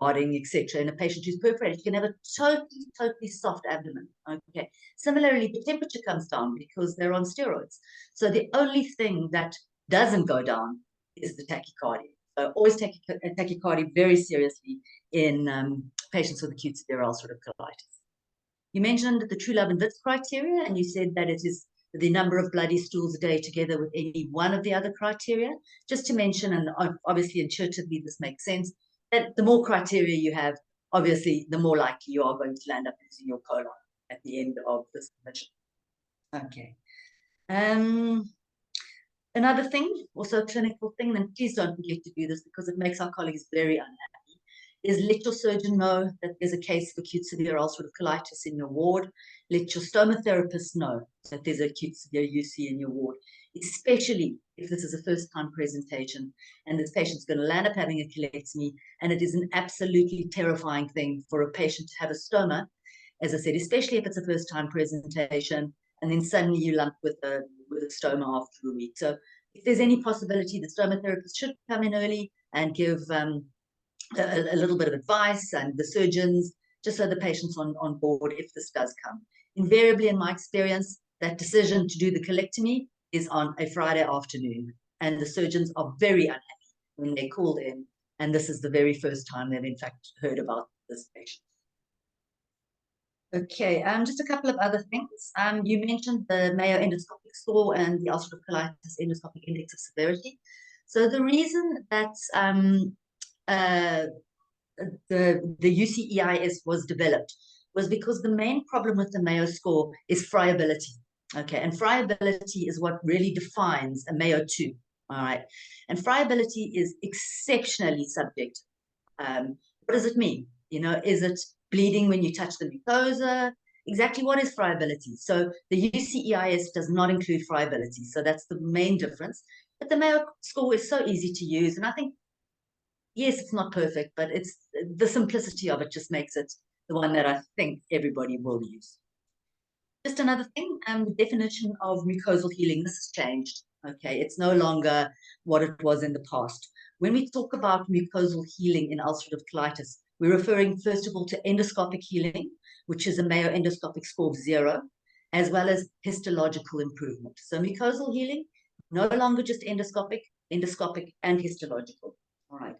guarding, etc. in a patient who's perforated. You can have a totally soft abdomen. Okay. Similarly, the temperature comes down because they're on steroids. So the only thing that doesn't go down is the tachycardia. So always take tachycardia very seriously in patients with acute severe ulcerative colitis. You mentioned the True Love and Witz criteria, and you said that it is the number of bloody stools a day together with any one of the other criteria. Just to mention, and obviously intuitively this makes sense, that the more criteria you have, obviously the more likely you are going to land up using your colon at the end of this mission. Okay. Another thing, also a clinical thing, and please don't forget to do this because it makes our colleagues very unhappy, is let your surgeon know that there's a case of acute severe ulcerative colitis in your ward. Let your stoma therapist know that there's acute severe UC in your ward, especially if this is a first-time presentation and this patient's going to land up having a colectomy, and it is an absolutely terrifying thing for a patient to have a stoma, as I said, especially if it's a first-time presentation, and then suddenly you lump with a stoma after a week. So if there's any possibility, the stoma therapist should come in early and give a little bit of advice, and the surgeons, just so the patient's on board if this does come. Invariably, in my experience, that decision to do the colectomy is on a Friday afternoon, and the surgeons are very unhappy when they're called in, and this is the very first time they've in fact heard about this patient. Okay, just a couple of other things. You mentioned the Mayo endoscopic score and the ulcerative colitis endoscopic index of severity. So the reason that uh, the UCEIS was developed was because the main problem with the Mayo score is friability. Okay, and friability is what really defines a Mayo 2. All right, and friability is exceptionally subjective. What does it mean? You know, is it bleeding when you touch the mucosa? Exactly what is friability? So the UCEIS does not include friability. So that's the main difference. But the Mayo score is so easy to use. And I think, yes, it's not perfect, but it's the simplicity of it just makes it the one that I think everybody will use. Just another thing, the definition of mucosal healing, this has changed. Okay, it's no longer what it was in the past. When we talk about mucosal healing in ulcerative colitis, we're referring first of all to endoscopic healing, which is a Mayo endoscopic score of 0, as well as histological improvement. So mucosal healing, no longer just endoscopic and histological. All right.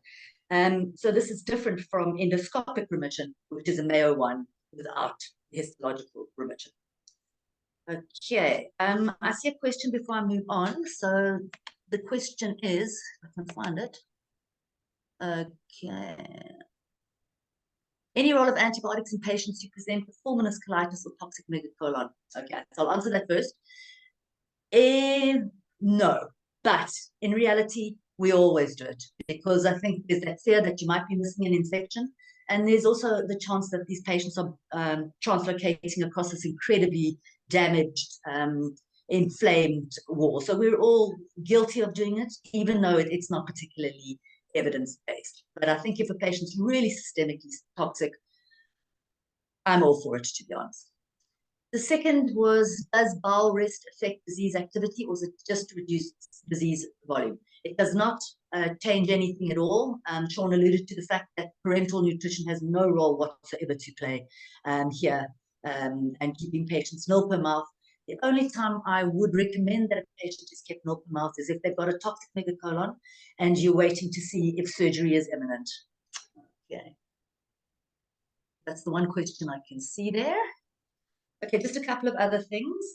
So this is different from endoscopic remission, which is a Mayo 1 without histological remission. Okay, I see a question before I move on. So the question is, if I can find it. Okay. Any role of antibiotics in patients who present with fulminous colitis or toxic megacolon? Okay, so I'll answer that first. No, but in reality, we always do it because I think there's that fear that you might be missing an infection. And there's also the chance that these patients are translocating across this incredibly damaged, inflamed wall. So we're all guilty of doing it, even though it's not particularly evidence-based. But I think if a patient's really systemically toxic, I'm all for it, to be honest. The second was, does bowel rest affect disease activity, or is it just reduce disease volume? It does not change anything at all. Shaun alluded to the fact that parenteral nutrition has no role whatsoever to play here, and keeping patients nil per mouth. The only time I would recommend that a patient is kept nil per mouth is if they've got a toxic megacolon and you're waiting to see if surgery is imminent. Okay. That's the one question I can see there. Okay, just a couple of other things.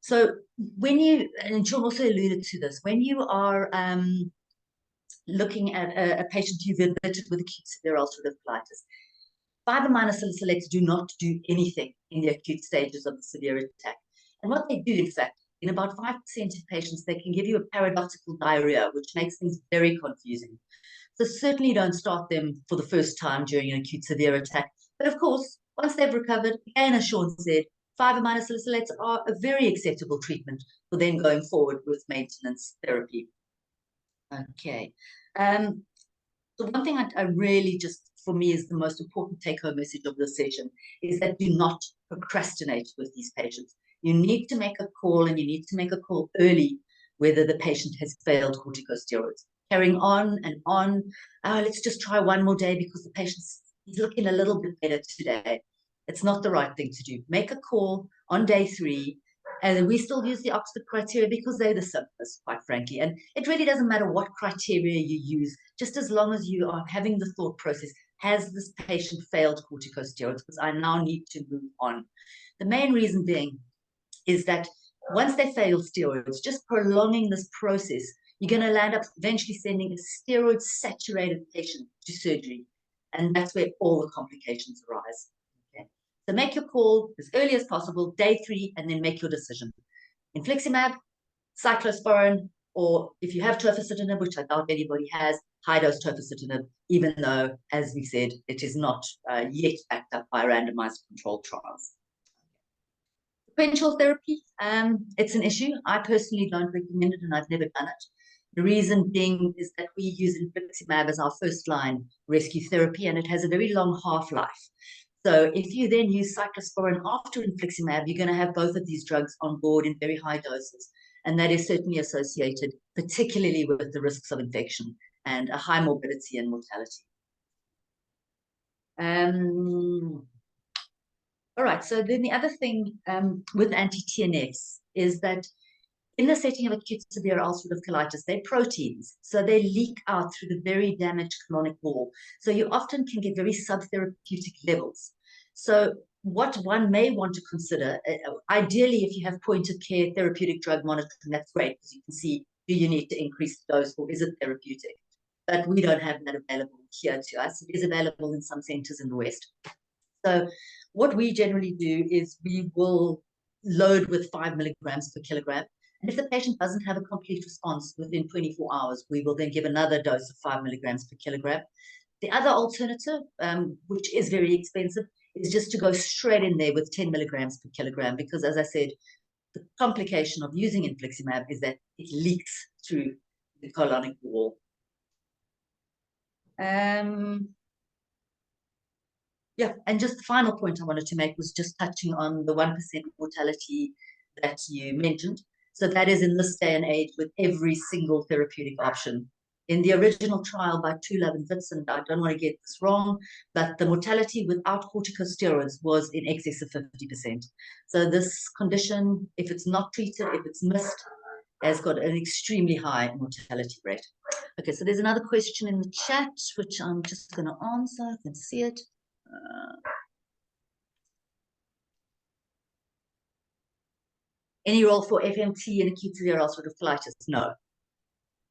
So when you, and Shaun also alluded to this, when you are looking at a patient you've admitted with acute severe ulcerative colitis, 5-amino salicylates do not do anything in the acute stages of the severe attack. And what they do, in fact, in about 5% of patients, they can give you a paradoxical diarrhea, which makes things very confusing. So certainly don't start them for the first time during an acute severe attack. But of course, once they've recovered, again, as Shaun said, 5-amino salicylates are a very acceptable treatment for then going forward with maintenance therapy. Okay. The one thing I really just, for me, is the most important take-home message of this session is that do not procrastinate with these patients. You need to make a call, and you need to make a call early whether the patient has failed corticosteroids. Carrying on and on, let's just try one more day because the patient's looking a little bit better today. It's not the right thing to do. Make a call on day 3, and we still use the Oxford criteria because they're the simplest, quite frankly. And it really doesn't matter what criteria you use, just as long as you are having the thought process, has this patient failed corticosteroids? Because I now need to move on. The main reason being is that once they fail steroids, just prolonging this process, you're going to land up eventually sending a steroid-saturated patient to surgery. And that's where all the complications arise. Okay. So make your call as early as possible, day 3, and then make your decision. Infliximab, cyclosporin, or if you have tofacitinib, which I doubt anybody has, high-dose tofacitinib, even though, as we said, it is not yet backed up by randomized controlled trials. Differential therapy, it's an issue. I personally don't recommend it, and I've never done it. The reason being is that we use infliximab as our first-line rescue therapy, and it has a very long half-life. So if you then use cyclosporin after infliximab, you're going to have both of these drugs on board in very high doses. And that is certainly associated, particularly with the risks of infection and a high morbidity and mortality. All right, so then the other thing with anti-TNFs is that in the setting of acute severe ulcerative colitis, they're proteins, so they leak out through the very damaged colonic wall. So you often can get very subtherapeutic levels. So what one may want to consider, ideally, if you have point of care therapeutic drug monitoring, that's great because you can see, do you need to increase the dose or is it therapeutic? But we don't have that available here to us. It is available in some centers in the West. So what we generally do is we will load with 5 milligrams per kilogram. And if the patient doesn't have a complete response within 24 hours, we will then give another dose of 5 milligrams per kilogram. The other alternative, which is very expensive, is just to go straight in there with 10 milligrams per kilogram, because as I said, the complication of using infliximab is that it leaks through the colonic wall. Yeah, and just the final point I wanted to make was just touching on the 1% mortality that you mentioned. So that is in this day and age with every single therapeutic option. In the original trial by Tulab and Vitson, I don't want to get this wrong, but the mortality without corticosteroids was in excess of 50%. So this condition, if it's not treated, if it's missed, has got an extremely high mortality rate. Okay, so there's another question in the chat, which I'm just going to answer. I can see it. Any role for FMT in acute severe ulcerative colitis? No.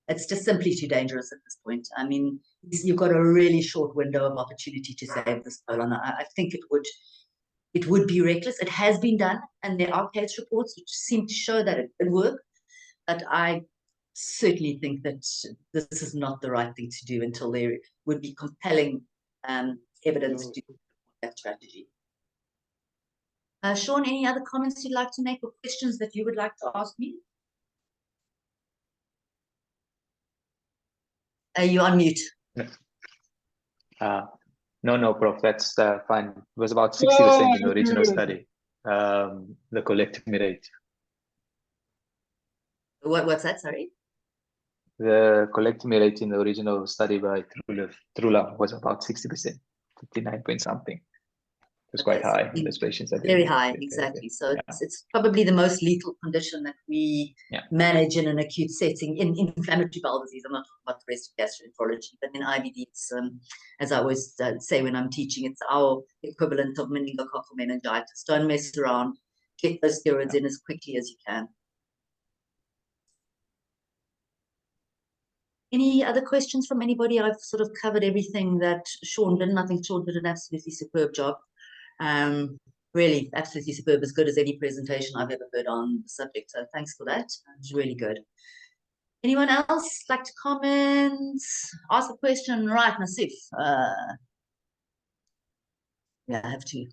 It's just simply too dangerous at this point. I mean, you've got a really short window of opportunity to save this colon. I think it would be reckless. It has been done, and there are case reports which seem to show that it could work. But I certainly think that this is not the right thing to do until there would be compelling evidence to that strategy. Shaun, any other comments you'd like to make or questions that you would like to ask me? Are you on mute? No, Prof. That's fine. It was about 60% in the original study, the colectomy rate. What's that, sorry? The colectomy rate in the original study by Trula was about 60%, 59 point something. It was quite high in those patients. Very high, exactly. So yeah. it's probably the most lethal condition that we manage in an acute setting in inflammatory bowel disease. I'm not talking about the rest of gastroenterology, but in IBD, it's, as I always say when I'm teaching, it's our equivalent of meningococcal meningitis. Don't mess around. Get those steroids in as quickly as you can. Any other questions from anybody? I've sort of covered everything that Shaun did, and I think Shaun did an absolutely superb job. Really absolutely superb, as good as any presentation I've ever heard on the subject. So thanks for that. It was really good. Anyone else like to comment, ask a question? Right, Nassif. Yeah, I have to.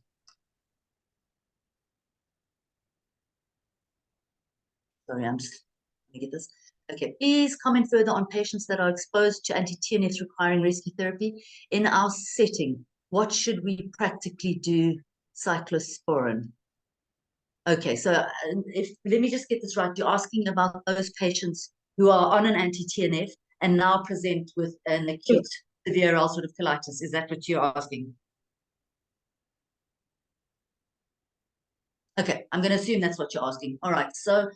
Sorry, I'm just going to get this. Okay, please comment further on patients that are exposed to anti-TNFs requiring rescue therapy. In our setting, what should we practically do? Cyclosporin. Okay, so let me just get this right. You're asking about those patients who are on an anti-TNF and now present with an acute severe ulcerative colitis. Is that what you're asking? Okay, I'm going to assume that's what you're asking. All right, so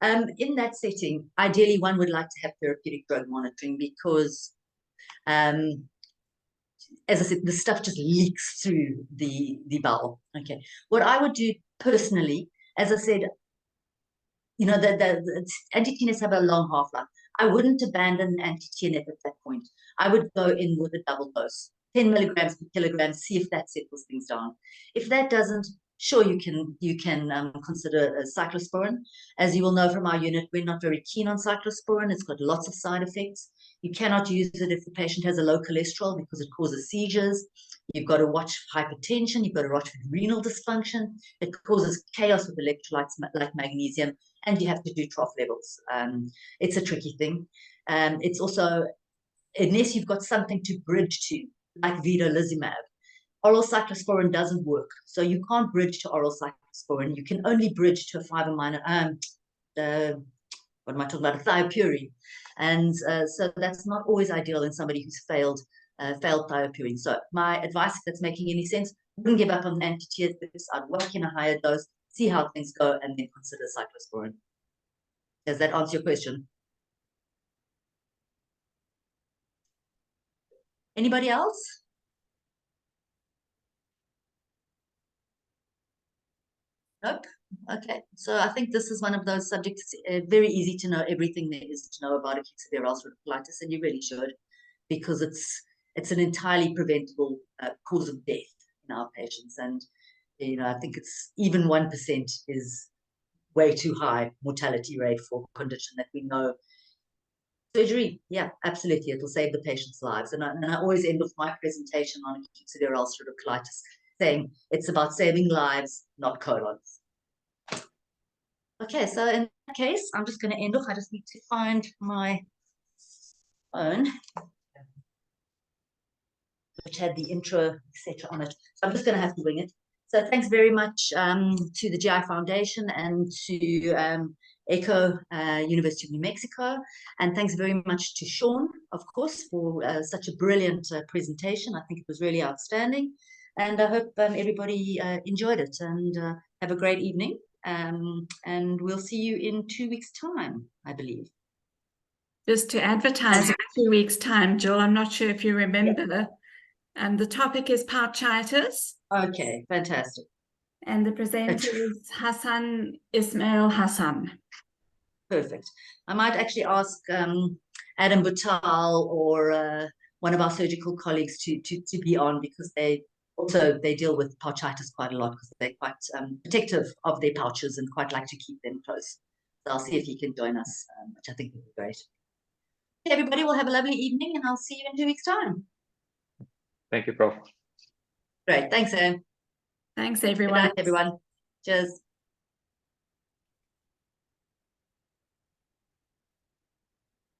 in that setting, ideally one would like to have therapeutic drug monitoring because as I said, the stuff just leaks through the bowel. Okay, what I would do personally, as I said, you know, the anti-TNFs have a long half-life. I wouldn't abandon anti-TNF at that point. I would go in with a double dose, 10 milligrams per kilogram, see if that settles things down. If that doesn't, sure, you can consider cyclosporin. As you will know from our unit, we're not very keen on cyclosporin. It's got lots of side effects. You cannot use it if the patient has a low cholesterol because it causes seizures. You've got to watch hypertension. You've got to watch renal dysfunction. It causes chaos with electrolytes like magnesium, and you have to do trough levels. It's a tricky thing. It's also, unless you've got something to bridge to, like vedolizumab, oral cyclosporin doesn't work. So you can't bridge to oral cyclosporin. You can only bridge to a fibromyalgia, what am I talking about? A thiopurine. And so that's not always ideal in somebody who's failed thiopurine. So my advice, if that's making any sense, wouldn't give up on anti-TNFs. I'd work in a higher dose, see how things go, and then consider cyclosporin. Does that answer your question? Anybody else? Nope. Okay. So I think this is one of those subjects, very easy to know everything there is to know about acute severe ulcerative colitis, and you really should, because it's an entirely preventable cause of death in our patients. And, I think it's even 1% is way too high mortality rate for a condition that we know. Surgery, yeah, absolutely. It'll save the patient's lives. And I always end with my presentation on acute severe ulcerative colitis saying it's about saving lives, not colons. Okay, so in that case, I'm just going to end off. I just need to find my phone, which had the intro, etc. on it. So I'm just going to have to wing it. So thanks very much to the GI Foundation and to ECHO, University of New Mexico. And thanks very much to Shaun, of course, for such a brilliant presentation. I think it was really outstanding. And I hope everybody enjoyed it, and have a great evening. And we'll see you in 2 weeks' time, I believe. Just to advertise in 2 weeks' time, Jill, I'm not sure if you remember, the topic is pouchitis. Okay, fantastic. And the presenter is Hassan Ismail Hassan. Perfect. I might actually ask Adam Buttal or one of our surgical colleagues to be on, because they deal with pouchitis quite a lot, because they're quite protective of their pouches and quite like to keep them close. So I'll see if he can join us, which I think would be great. Okay, everybody will have a lovely evening, and I'll see you in 2 weeks' time. Thank you, Prof. Great. Thanks, Anne. Thanks, Good everyone. night, everyone. Cheers.